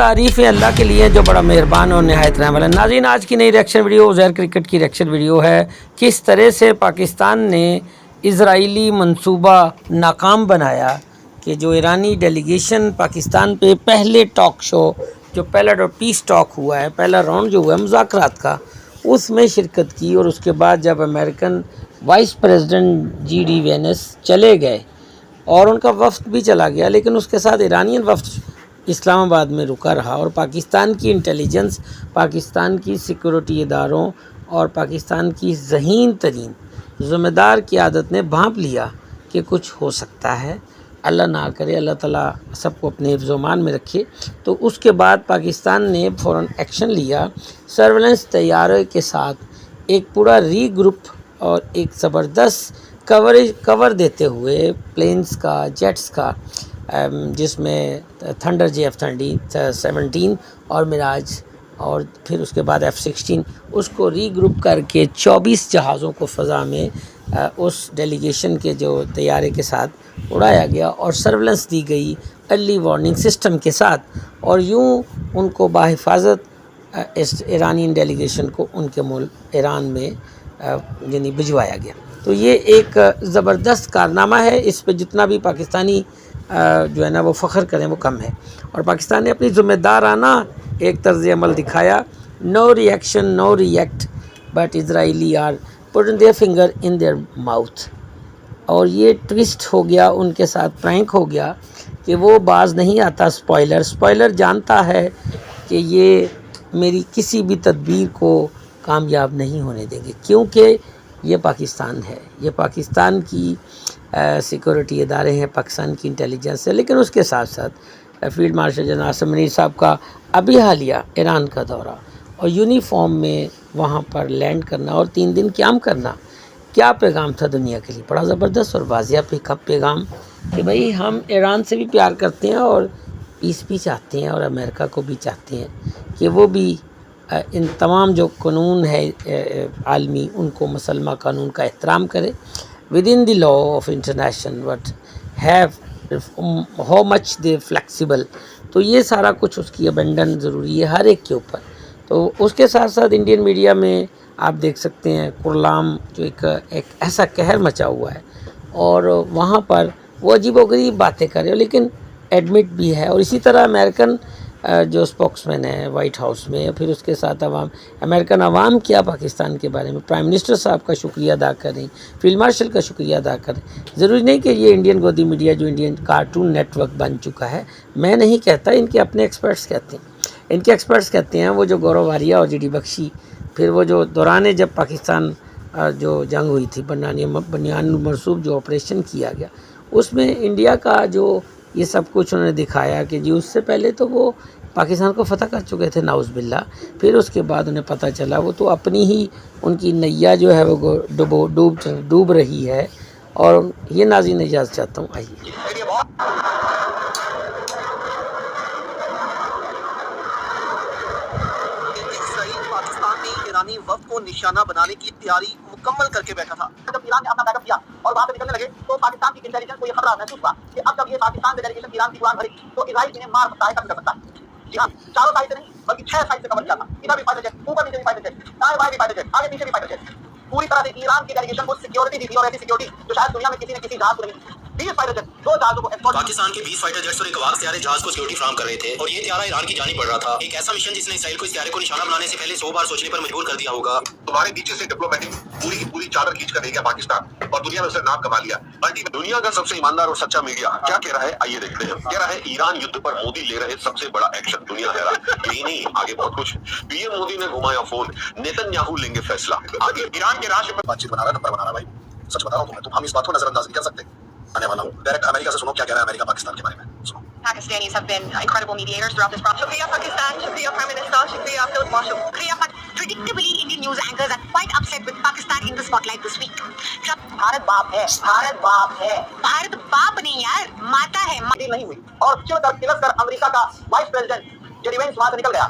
तारीफ़ें अल्लाह के लिए जो बड़ा मेहरबान और नहायत रहम वाला। नाज़रीन, आज की नई रिएक्शन वीडियो उज़ैर क्रिकेट की रिएक्शन वीडियो है। किस तरह से पाकिस्तान ने इज़राइली मंसूबा नाकाम बनाया कि जो ईरानी डेलीगेशन पाकिस्तान पे पहले टॉक शो, जो पहला जो पीस टॉक हुआ है, पहला राउंड जो हुआ है मुज़ाकरात का, उसमें शिरकत की। और उसके बाद जब American vice president JD. Vance चले गए और उनका वफ्द भी चला गया, लेकिन उसके साथ ईरानियन वफ्द इस्लामाबाद में रुका रहा और पाकिस्तान की इंटेलिजेंस, पाकिस्तान की सिक्योरिटी इदारों और पाकिस्तान की ज़हीन तरीन ज़िम्मेदार क़यादत ने भांप लिया कि कुछ हो सकता है। अल्लाह ना करे, अल्लाह ताला सबको अपने हिफ्ज़-ओ-मान में रखे। तो उसके बाद पाकिस्तान ने फ़ौरन एक्शन लिया। सर्वेलेंस तैयारे के साथ एक पूरा रीग्रुप और एक ज़बरदस्त कवर देते हुए प्लेन्स का, जेट्स का, जिसमें थंडर JF-17 और मिराज, और फिर उसके बाद F-16, उसको रीग्रुप करके 24 जहाज़ों को फ़ज़ा में उस डेलीगेशन के जो तैयारे के साथ उड़ाया गया और सर्वेलेंस दी गई अर्ली वार्निंग सिस्टम के साथ, और यूँ उनको बाहिफाजत इस ईरानियन डेलीगेशन को उनके मुल्क ईरान में यानी भिजवाया गया। तो ये एक ज़बरदस्त कारनामा है। इस पे जितना भी पाकिस्तानी जो है ना वो फ़ख्र करें वो कम है। और पाकिस्तान ने अपनी ज़िम्मेदाराना एक तर्ज़ अमल दिखाया। No reaction, no react, but Israeli are putting their finger in their mouth. और ये ट्विस्ट हो गया, उनके साथ प्रैंक हो गया कि वो बाज नहीं आता। स्पॉइलर जानता है कि ये मेरी किसी भी तदबीर को कामयाब नहीं होने देंगे, क्योंकि ये पाकिस्तान है, ये पाकिस्तान की सिक्योरिटी इदारे हैं, पाकिस्तान की इंटेलिजेंस है। लेकिन उसके साथ साथ field marshal general Asim Munir साहब का अभी हालिया ईरान का दौरा और यूनिफॉर्म में वहाँ पर लैंड करना और 3 दिन क़याम करना, क्या पैगाम था दुनिया के लिए? बड़ा ज़बरदस्त और वाज़िया पैगाम कि भाई हम ईरान से भी प्यार करते हैं और पीस भी चाहते हैं, और अमेरिका को भी चाहते हैं कि वो भी इन तमाम जो कानून है आलमी, उनको मुसलमान कानून का एहतराम करे with in the law of international, but have how much they flexible. तो ये सारा कुछ उसकी अबेंडन ज़रूरी है हर एक के ऊपर। तो उसके साथ साथ इंडियन मीडिया में आप देख सकते हैं कुरलाम जो एक ऐसा कहर मचा हुआ है, और वहाँ पर वो अजीबोगरीब बातें करे, लेकिन एडमिट भी है। और इसी तरह अमेरिकन जो स्पोक्समैन है वाइट हाउस में, फिर उसके साथ अमेरिकन अवाम क्या पाकिस्तान के बारे में प्राइम मिनिस्टर साहब का शुक्रिया अदा करें, फील्ड मार्शल का शुक्रिया अदा करें। ज़रूरी नहीं कि ये इंडियन गोदी मीडिया जो इंडियन कार्टून नेटवर्क बन चुका है, मैं नहीं कहता, इनके अपने एक्सपर्ट्स कहते हैं। इनके एक्सपर्ट्स कहते हैं, वो जो गौरव वारिया और जी.डी. बख्शी, फिर वो जो दौरान जब पाकिस्तान जो जंग हुई थी, बनियान मरसूब जो ऑपरेशन किया गया, उसमें इंडिया का जो ये सब कुछ उन्होंने दिखाया कि जी उससे पहले तो वो पाकिस्तान को फ़तह कर चुके थे, नाउज़ बिल्ला। फिर उसके बाद उन्हें पता चला वो तो अपनी ही उनकी नैया जो है वो डूब रही है। और ये नाज़रीन इजाज़त चाहता हूँ, आइए। ईरानी वक्त को निशाना बनाने की तैयारी मुकम्मल करके बैठा था। जब ईरान ने अपना बैकअप किया और वहां से निकलने लगे, तो पाकिस्तान की इंटेलिजेंस को यह खतरा महसूस हुआ कि अब जब ये पाकिस्तान से डेलीगेशन ईरान की उड़ान भरी तो इजराइल इन्हें मार सकता है, कभी कर सकता है। जी हाँ, चारों साइड से नहीं बल्कि 6 साइड से कवर किया था। इधर भी फाइटर जेट, ऊपर नीचे भी फाइटर जेट, दाएं बाएं भी फाइटर जेट, आगे पीछे भी फाइटर जेट। पूरी तरह से ईरान की डेलीगेशन को सिक्योरिटी दी थी, और ऐसी सिक्योरिटी जो शायद दुनिया में किसी न किसी जहाज को नहीं। 20 फाइटर जेट, 2 जहाजों को पाकिस्तान के 20 फाइटर जेट्स और एक हवाई त्यारे जहाज को सिक्योरिटी फराहम कर रहे थे, और ये त्यारा ईरान की जानी पड़ रहा था। एक ऐसा मिशन जिसने इसराइल को इस त्यारे को निशाना बनाने से पहले 100 बार सोचने पर मजबूर कर दिया होगा। तुम्हारे नीचे से डिप्लोमेटिक पूरी की पूरी चादर खींच कर ले गया पाकिस्तान और दुनिया में उसने नाम कमा लिया। अल्टीमेट दुनिया का सबसे ईमानदार और सच्चा मीडिया क्या कह रहा है, आइए देखते हैं। कह रहा है ईरान युद्ध पर मोदी ले रहे सबसे बड़ा एक्शन, दुनिया कह रहा है। यही नहीं, आगे बहुत कुछ। पीएम मोदी ने घुमाया फोन, नेतन्याहू लेंगे फैसला। आगे ईरान के राष्ट्र में बातचीत बना रहा है, नंबर बना रहा है। भाई सच बता रहा हूं तुम्हें, हम इस बात को नजरअंदाज नहीं कर सकते। आने वाला हूं डायरेक्ट अमेरिका से, सुनो क्या कह रहा है अमेरिका पाकिस्तान के बारे में, सुनो। Pakistanis have been incredible mediators throughout this process. Shukriya Pakistan, Shukriya Prime Minister, Shukriya Field Marshal. Predictably, Indian news anchors are quite upset with Pakistan in the spotlight this week. Bharat बाप है, भारत बाप है। भारत बाप नहीं यार, माता है। नहीं हुई और चिढ़कर तिलक कर अमेरिका का वाइस प्रेसिडेंट जेडी वेंस वहां से निकल गया।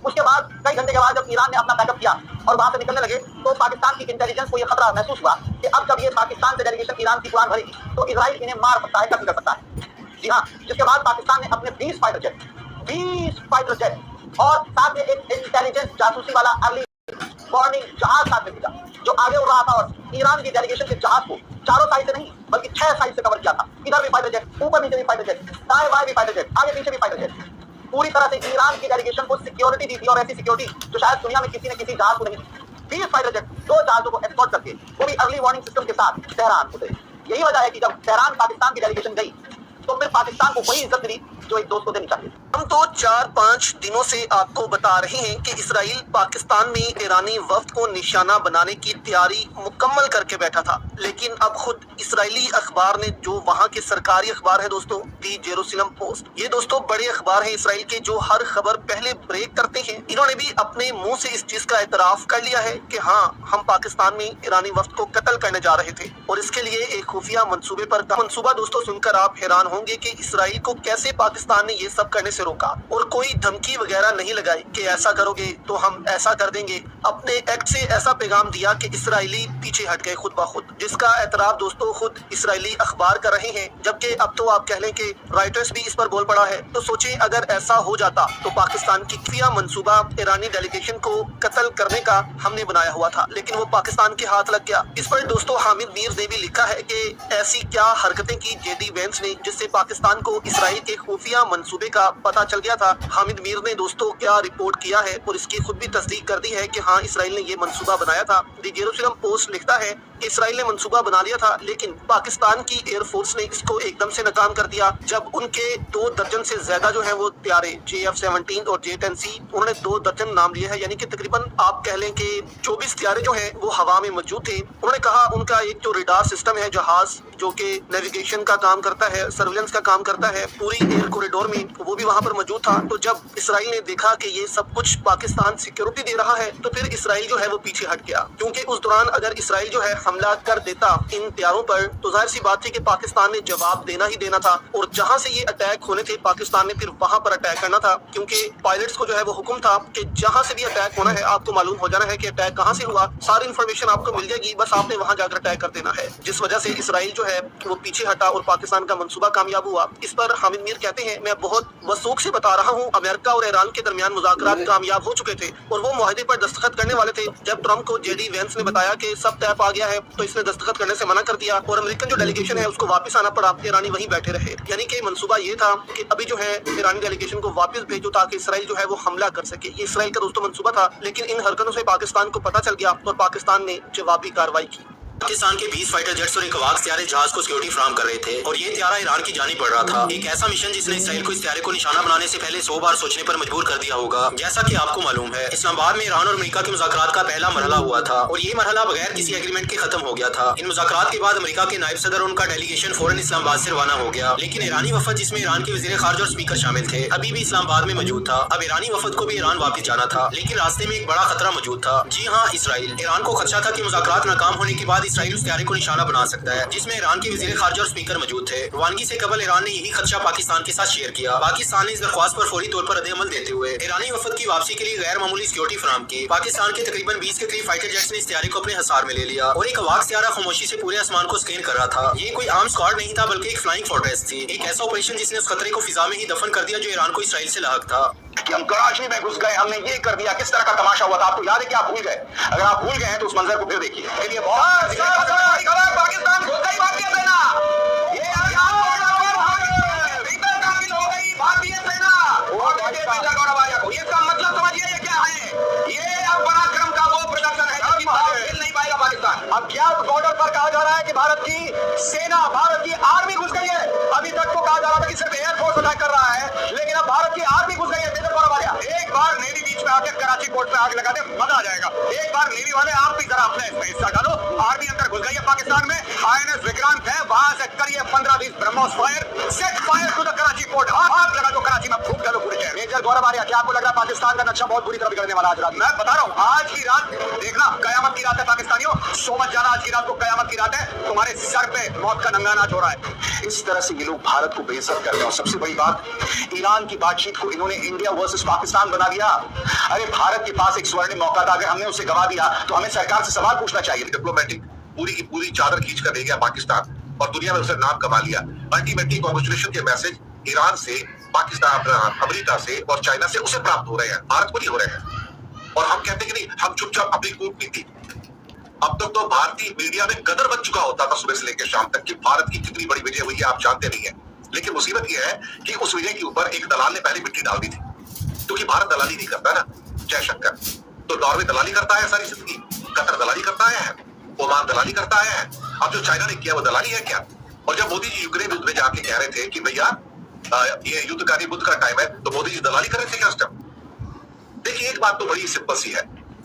उसके बाद कई घंटे के बाद जब ईरान ने अपना बैकअप किया और वहां से निकलने लगे, तो पाकिस्तान की इंटेलिजेंस को यह खतरा महसूस हुआ कि अब जब ये पाकिस्तान से डेलीगेशन ईरान की उड़ान भरी तो इजराइल इन्हें मार सकता है, कभी कर सकता है। जी हाँ, जिसके बाद पाकिस्तान ने अपने 20 फाइटर जेट, 20 फाइटर जेट और साथ में एक इंटेलिजेंस जासूसी वाला अर्ली वार्निंग जहाज साथ में भेजा जो आगे उड़ रहा था और ईरान की डेलीगेशन के जहाज को चारों साइड से नहीं बल्कि 6 साइड से कवर किया था। इधर भी फाइटर जेट, ऊपर नीचे भी फाइटर जेट, दाएं बाएं भी फाइटर जेट, आगे पीछे भी फाइटर जेट। पूरी तरह से ईरान की डेलीगेशन को सिक्योरिटी दी थी और ऐसी सिक्योरिटी जो शायद दुनिया में किसी न किसी जहाज को नहीं थी। 20 फाइटर जेट 2 जहाजों को एस्कॉर्ट करके वो भी अर्ली वार्निंग सिस्टम के साथ तेहरान उतरे। यही वजह है कि जब तेहरान पाकिस्तान की डेलीगेशन गई तो फिर पाकिस्तान को वही इज्जत मिली जो एक दोस्त को देनी चाहिए। हम तो 4-5 दिनों से आपको बता रहे हैं कि इसराइल पाकिस्तान में ईरानी वफ्द को निशाना बनाने की तैयारी मुकम्मल करके बैठा था, लेकिन अब खुद इसराइली अखबार ने, जो वहां के सरकारी अखबार है दोस्तों, दी जेरूसलम पोस्ट, ये दोस्तों बड़े अखबार हैं इसराइल के जो हर खबर पहले ब्रेक करते हैं। इन्होंने भी अपने मुंह से इस चीज का एतराफ कर लिया है कि हाँ, हम पाकिस्तान में ईरानी वफ्द को कत्ल करने जा रहे थे और इसके लिए एक खुफिया मंसूबे पर मंसूबा दोस्तों सुनकर आप हैरान होंगे कि इसराइल को कैसे पाकिस्तान ने ये सब करने से रोका और कोई धमकी वगैरह नहीं लगाई कि ऐसा करोगे तो हम ऐसा कर देंगे। अपने एक्ट से ऐसा पैगाम दिया कि इसराइली पीछे हट गए खुद ब खुद, जिसका एतराफ दोस्तों खुद इसराइली अखबार कर रहे हैं। जबकि अब तो आप कह लें कि राइटर्स भी इस पर बोल पड़ा है। तो सोचें अगर ऐसा हो जाता तो पाकिस्तान की खुफिया मंसूबा ईरानी डेलीगेशन को कत्ल करने का हमने बनाया हुआ था, लेकिन वो पाकिस्तान के हाथ लग गया। इस पर दोस्तों हामिद मीर ने भी लिखा है कि ऐसी क्या हरकतें की जेडी वेंस ने जिससे पाकिस्तान को इसराइल के खुफिया मंसूबे का पता चल गया था। हामिद मीर ने दोस्तों क्या रिपोर्ट किया है और इसकी खुद भी तस्दीक कर दी है कि हाँ, इसराइल ने ये मंसूबा बनाया था। दी जेरूसलम पोस्ट लिखता है इसराइल ने मंसूबा बना लिया था, लेकिन पाकिस्तान की एयरफोर्स ने इसको एकदम से नाकाम कर दिया जब उनके 2 दर्जन से ज्यादा जो है वो त्यारे JF-17 और J-10C, उन्होंने 2 दर्जन नाम लिए हैं, यानी कि तकरीबन आप कह लें कि 24 त्यारे जो हैं वो हवा में मौजूद थे। उन्होंने कहा उनका एक जो रेडार सिस्टम है, जहाज जो कि नेविगेशन का काम करता है, सर्विलेंस का काम करता है पूरी एयर कॉरिडोर में, वो भी वहां पर मौजूद था। तो जब इसराइल ने देखा कि ये सब कुछ पाकिस्तान सिक्योरिटी दे रहा है तो फिर इसराइल जो है वो पीछे हट गया, क्योंकि उस दौरान अगर इसराइल जो है हमला कर देता इन त्यारों पर तो जाहिर सी बात थी कि पाकिस्तान ने जवाब देना ही देना था और जहां से ये अटैक होने थे पाकिस्तान ने फिर वहां पर अटैक करना था, क्योंकि पायलट्स को जो है वो हुक्म था कि जहां से भी अटैक होना है आपको मालूम हो जाना है कि अटैक कहां से हुआ, सारी इन्फॉर्मेशन आपको मिल जाएगी, बस आपने वहां जाकर अटैक कर देना है। जिस वजह से इसराइल जो है वो पीछे हटा और पाकिस्तान का मंसूबा कामयाब हुआ। इस पर हामिद मीर कहते हैं, मैं बहुत वसूख से बता रहा हूँ, अमेरिका और ईरान के दरमियान मुज़ाकरात कामयाब हो चुके थे और वो मुआहदे पर दस्तखत करने वाले थे। जब ट्रम्प को जेडी वेंस ने बताया कि सब तय आ गया है तो इसने दस्तखत करने से मना कर दिया और अमेरिकन जो डेलीगेशन है उसको वापस आना पड़ा, ईरानी वहीं बैठे रहे। यानी कि मंसूबा ये था कि अभी जो है ईरानी डेलीगेशन को वापस भेजो ताकि इसराइल जो है वो हमला कर सके। ये इसराइल का दोस्तों मंसूबा था, लेकिन इन हरकतों से पाकिस्तान को पता चल गया और पाकिस्तान ने जवाबी कार्रवाई की। पाकिस्तान के 20 फाइटर जेट्स और एक अवाक त्यारे जहाज को सिक्योरिटी फ्राहम कर रहे थे और ये त्यारा ईरान की जानी पड़ रहा था। एक ऐसा मिशन जिसने इसराइल को इस त्यारे को निशाना बनाने से पहले 100 बार सोचने पर मजबूर कर दिया होगा। जैसा कि आपको मालूम है, इस्लामाबाद में ईरान और अमेरिका के मुज़ाकरात का पहला मरहला हुआ था और ये मरहला बगैर किसी एग्रीमेंट के खत्म हो गया था। इन मुज़ाकरात के बाद अमेरिका के नायब सदर और उनका डेलीगेशन फौरन इस्लामाबाद से रवाना हो गया, लेकिन ईरानी वफद जिसमें ईरान के वज़ीर खारजा और स्पीकर शामिल थे अभी भी इस्लामाबाद में मौजूद था। अब ईरानी वफद को भी ईरान वापस जाना था, लेकिन रास्ते में एक बड़ा खतरा मौजूद था। जी हाँ, इसराइल। ईरान को खदशा था कि मुज़ाकरात नाकाम होने के बाद इसराइल उस त्यारे को निशाना बना सकता है जिसमें ईरान के वज़ीर खारजा और स्पीकर मौजूद थे। रवानगी से कबल ईरान ने यही खदशा पाकिस्तान के साथ शेयर किया। पाकिस्तान ने इस दरख्वास्त पर फौरी तौर पर रद्द-ए-अमल देते हुए ईरानी वफद की वापसी के लिए गैर मामूली सिक्योरिटी फराहम की। पाकिस्तान के तकरीबन 20 के करीब फाइटर जेट्स ने इस त्यारे को अपने हिसार में ले लिया और एक अवाक त्यारा खामोशी से पूरे आसमान को स्कैन कर रहा था। ये कोई आम स्क्वाड नहीं था बल्कि एक फ्लाइंग फोर्ट्रेस थी, एक ऐसा ऑपरेशन जिसने उस खतरे को फिजा में ही दफन कर दिया जो ईरान को इसराइल से लाहक था। कि हम कराची में घुस गए, हमने ये कर दिया, किस तरह का तमाशा हुआ था आपको याद है कि आप भूल गए? अगर आप भूल गए हैं तो उस मंजर को फिर देखिए। पाकिस्तान घुस गई भारतीय सेना, ये भारतीय सेना और इसका मतलब समझिए ये क्या है? ये अब पराक्रम का वो प्रदर्शन है जो खेल नहीं पाएगा पाकिस्तान। अब क्या बॉर्डर पर कहा जा रहा है कि भारत की सेना, भारत की आर्मी घुस गई है? अभी तक तो कहा जा रहा था कि सिर्फ एयरफोर्स अटैक कर रहा है, लेकिन अब भारत की आर्मी घुस गई है। एक बार नेवी बीच में आके कराची पोर्ट पे आग लगा दे, मजा आ जाएगा। एक बार नेवी वाले आप भी जरा अपने इसमें हिस्सा डालो। आर्मी अंदर घुस गई है पाकिस्तान में, INS विक्रांत है, वहां से करिए 15-20 BrahMos fire, set fire to the Karachi port. आग लगा दो कराची में, फूंक डालो पूरे शहर। मेजर गौरव आर्या, क्या आपको लग रहा है पाकिस्तान का नक्शा बहुत बुरी तरह बिगड़ने वाला आज रात? मैं बता रहा हूँ, आज की रात देखना कयामत की रात है पाकिस्तानियों, सो मत जाना, आज की रात को कयामत की रात है, तुम्हारे सर पे मौत का नंगा नाच हो रहा है। इस तरह से ये लोग भारत को बेइज्जत कर रहे हैं और सबसे बड़ी बात, ईरान की बातचीत को इन्होंने इंडिया वर्सेस पाकिस्तान बना दिया। अरे भारत के पास एक स्वर्णिम मौका था, अगर हमने उसे गवा दिया तो हमें सरकार से सवाल पूछना चाहिए। डिप्लोमेटिक पूरी की पूरी चादर खींच कर ले गया पाकिस्तान और दुनिया में उसे नाम कमा लिया। अल्टीमेटली कांग्रेचुलेशन के मैसेज ईरान से पाकिस्तान, अमेरिका से और चाइना से उसे प्राप्त हो रहे हैं, भारत को नहीं हो रहे हैं। और हम कहते हैं कि नहीं, हम चुपचाप अपनी कूटनीति। अब तक तो भारतीय मीडिया में गदर बन चुका होता था सुबह से लेकर शाम तक कि भारत की कितनी बड़ी विजय हुई है, आप जानते नहीं है। लेकिन मुसीबत यह है कि उस विजय के ऊपर एक दलाल ने पहले मिट्टी डाल दी थी, क्योंकि भारत दलाली नहीं करता ना, जयशंकर। तो नॉर्वे दलाली करता है सारी जिंदगी, कतर दलाली करता है, ओमान दलाली करता है। अब जो चाइना ने किया वो दलाली है क्या? और जब मोदी जी यूक्रेन युद्ध में जाके कह रहे थे कि भैया ये युद्धकारी बुद्ध का टाइम है, तो मोदी जी दलाली कर रहे थे क्या उस टाइम? देखिए, एक बात तो बड़ी सिंपल सी है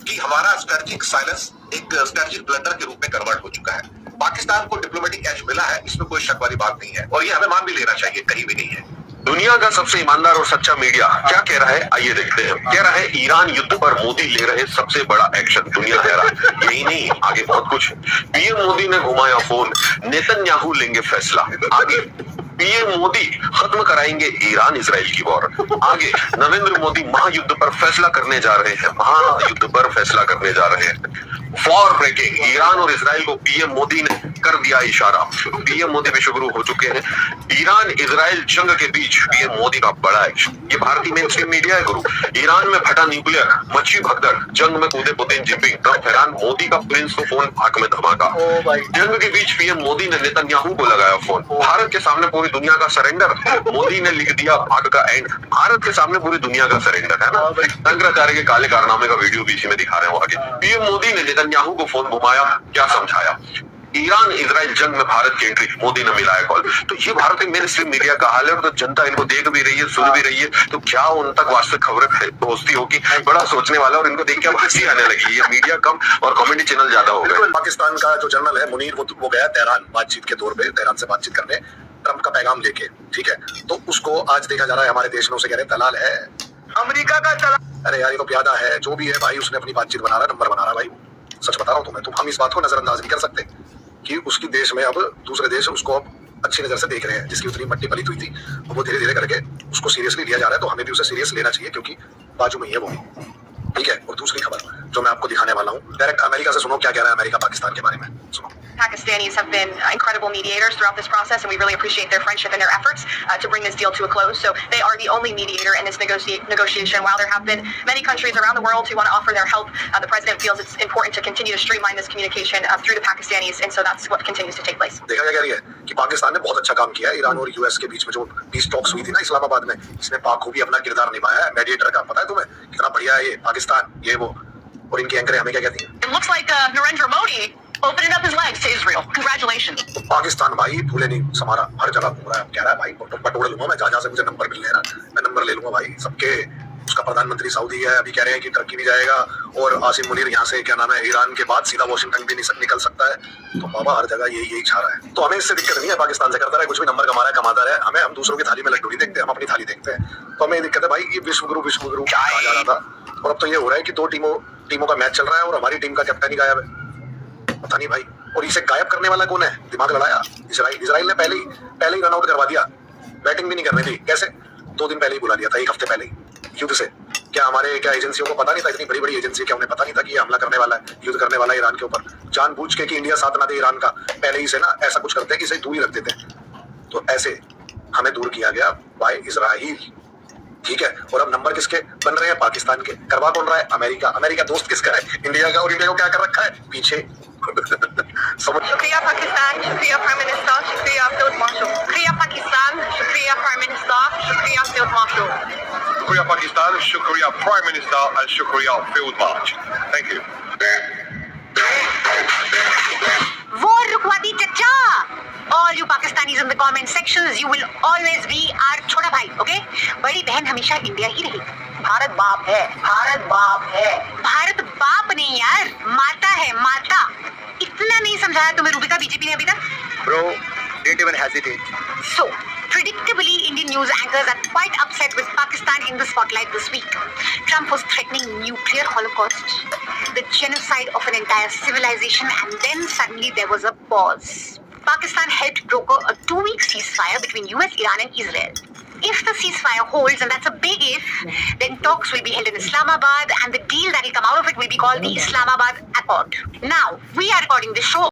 कि हमारा स्ट्रेटेजिक साइलेंस एक स्ट्रेटेजिक ब्लंडर के रूप में कन्वर्ट हो चुका है। पाकिस्तान को डिप्लोमेटिक एज मिला है, इसमें कोई शक वाली बात नहीं है, और ये हमें मान भी लेना चाहिए, कहीं भी नहीं है। दुनिया का सबसे ईमानदार और सच्चा मीडिया क्या कह रहा है, आइए देखते हैं। कह रहा है ईरान युद्ध पर मोदी ले रहे सबसे बड़ा एक्शन, दुनिया कह रहा है। यही नहीं, आगे बहुत कुछ। पीएम मोदी ने घुमाया फोन, नेतन्याहू लेंगे फैसला। आगे पीएम मोदी खत्म कराएंगे ईरान इजराइल की वॉर। आगे नरेंद्र मोदी महायुद्ध पर फैसला करने जा रहे हैं, महायुद्ध पर फैसला करने जा रहे हैं। वॉर ब्रेकिंग, ईरान और इजराइल को पीएम मोदी ने कर दिया इशारा। पीएम मोदी विश्वगुरु हो चुके हैं। ईरान इजराइल जंग के बीच पीएम मोदी का बड़ा एक्शन। ये भारतीय मेनस्ट्रीम मीडिया है गुरु। ईरान में फटा न्यूक्लियर, मच्छी भगदड़, जंग में कूदे पुतिन, जिनपिंग, ट्रंप हैरान, मोदी का प्रिंस को फोन, आंख में धमाका। जंग के बीच पीएम मोदी ने नेतन्याहू को लगाया फोन। भारत के सामने पूरी दुनिया का सरेंडर, मोदी ने लिख दिया आग का एंड। भारत के सामने पूरी दुनिया का सरेंडर है ना। शंकराचार्य के काले कारनामे का वीडियो भी इसी में दिखा रहे हैं। आगे पीएम मोदी ने नेतन्याहू को फोन घुमाया, क्या समझाया? ईरान इजराइल जंग में भारत की एंट्री, मोदी ने मिलाया कॉल। तो ये भारतीय मेन स्ट्रीम मीडिया का हाल है, और तो जनता इनको देख भी रही है, सुन भी रही है, तो क्या उन तक वास्तविक खबरें पहुंचती होगी? बड़ा सोचने वाला, और इनको देख के अब हंसी आने लगी। ये मीडिया कम और कॉमेडी चैनल ज्यादा हो गए। पाकिस्तान का जो जनरल है मुनीर, वो गया तेहरान बातचीत के तौर पे, तेहरान से बातचीत करने, ट्रंप का पैगाम लेके, ठीक है। तो उसको आज देखा जा रहा है हमारे देश में, उसे कह रहे दलाल है, अमेरिका का दलाल। अरे यार, ये तो प्यादा है, जो भी है भाई, उसने अपनी बातचीत बना रहा है, नंबर बना रहा है भाई। सच बता रहा हूँ तुम्हें, तो हम इस बात को नजरअंदाज नहीं कर सकते कि उसकी देश में अब दूसरे देश उसको अब अच्छी नजर से देख रहे हैं। जिसकी उतनी मट्टी पलित हुई थी, वो धीरे धीरे करके उसको सीरियसली लिया जा रहा है। तो हमें भी उसे सीरियस लेना चाहिए, क्योंकि बाजू में ही है वो भी, ठीक है। और दूसरी खबर जो मैं आपको दिखाने वाला हूँ, डायरेक्ट अमेरिका से सुनो क्या कह रहा है अमेरिका पाकिस्तान के बारे में, सुनो। Pakistanis have been incredible mediators throughout this process, and we really appreciate their friendship and their efforts to bring this deal to a close. So they are the only mediator in this negotiation. While there have been many countries around the world who want to offer their help, the president feels it's important to continue to streamline this communication through the Pakistanis, and so that's what continues to take place. देखा क्या कह रही है कि पाकिस्तान ने बहुत अच्छा काम किया है। ईरान और यूएस के बीच में जो पीस टॉक्स हुई थी ना इस्लामाबाद में, इसमें पाक को भी अपना किरदार निभाया है मेडिएटर का। पता है तुम्हें कितना बढ़िया है ये पाकिस्तान, ये वो। और इनकी एंकरें हमें क्या कहती है? It looks like Narendra Modi opening up his legs to Israel. Congratulations. तो पाकिस्तान भाई फूले नहीं समारा, हर जगह घूम रहा है। कह रहा है भाई बटोड़ लूंगा मैं, जहाँ से मुझे नंबर मिल रहा है मैं नंबर ले लूंगा भाई सबके। उसका प्रधानमंत्री सऊदी है, अभी कह रहे हैं कि टर्की भी जाएगा, और आसिम मुनीर यहाँ से क्या नाम है ईरान के बाद सीधा वॉशिंगटन भी निकल सकता है। तो बाबा हर जगह यही छा रहा है। तो हमें इससे दिक्कत नहीं है, पाकिस्तान से करता रहे, कुछ भी नंबर कमा रहा है कमाता रहे। हम दूसरों की थाली में लड्डू नहीं देखते, हम अपनी थाली देखते हैं। तो हमें दिक्कत है भाई, ये विश्वगुरु कहा जा रहा था, और अब तो ये हो रहा है कि दो टीमों का मैच चल रहा है, और हमारी टीम का कैप्टन ही गायब है। पता नहीं भाई, और इसे गायब करने वाला कौन है? दिमाग लड़ाया इजराइल ने पहले ही रन आउट करवा दिया। बैटिंग भी नहीं करनी थी, कैसे? 2 दिन पहले ही बुला दिया था, 1 हफ्ते पहले ही युद्ध से। क्या हमारे एजेंसियों को पता नहीं था? इतनी बड़ी बड़ी एजेंसी, क्या उन्हें पता नहीं था कि ये हमला करने वाला है, युद्ध करने वाला है ईरान के ऊपर? जानबूझ के कि इंडिया साथ ना दे ईरान का, पहले ही से ना ऐसा कुछ करते हैं कि इसे दूर ही रख देते हैं। तो ऐसे हमें दूर किया गया बाय इजराइल, ठीक है। और अब नंबर किसके बन रहे हैं? पाकिस्तान के। करवा कौन रहा है? अमेरिका दोस्त किसका है? इंडिया का। और इंडिया को क्या कर रखा है पीछे? शुक्रिया पाकिस्तान, शुक्रिया प्राइम मिनिस्टर, शुक्रिया फील्ड मार्शल। शुक्रिया पाकिस्तान, शुक्रिया प्राइम मिनिस्टर, शुक्रिया field marshal. Shukriya Pakistan, Shukriya Prime Minister, and Shukriya Field March. Thank you. War रुकवा दी चच्चा। All you Pakistanis in the comment sections, you will always be our छोटा भाई, okay? बड़ी बहन हमेशा इंडिया ही रहेगी। भारत बाप है, भारत बाप है। भारत बाप नहीं यार, माता है, माता। इतना नहीं समझाया तुम्हें रूबिका बीजेपी ने अभी तक? Bro, didn't even hesitate. So, predictably, Indian news anchors are quite upset with Pakistan in the spotlight this week. Trump was threatening nuclear holocaust, the genocide of an entire civilization, and then suddenly there was a pause. Pakistan helped broker a 2-week ceasefire between US, Iran and Israel. If the ceasefire holds, and that's a big if, then talks will be held in Islamabad, and the deal that will come out of it will be called the Islamabad Accord. Now, we are recording this show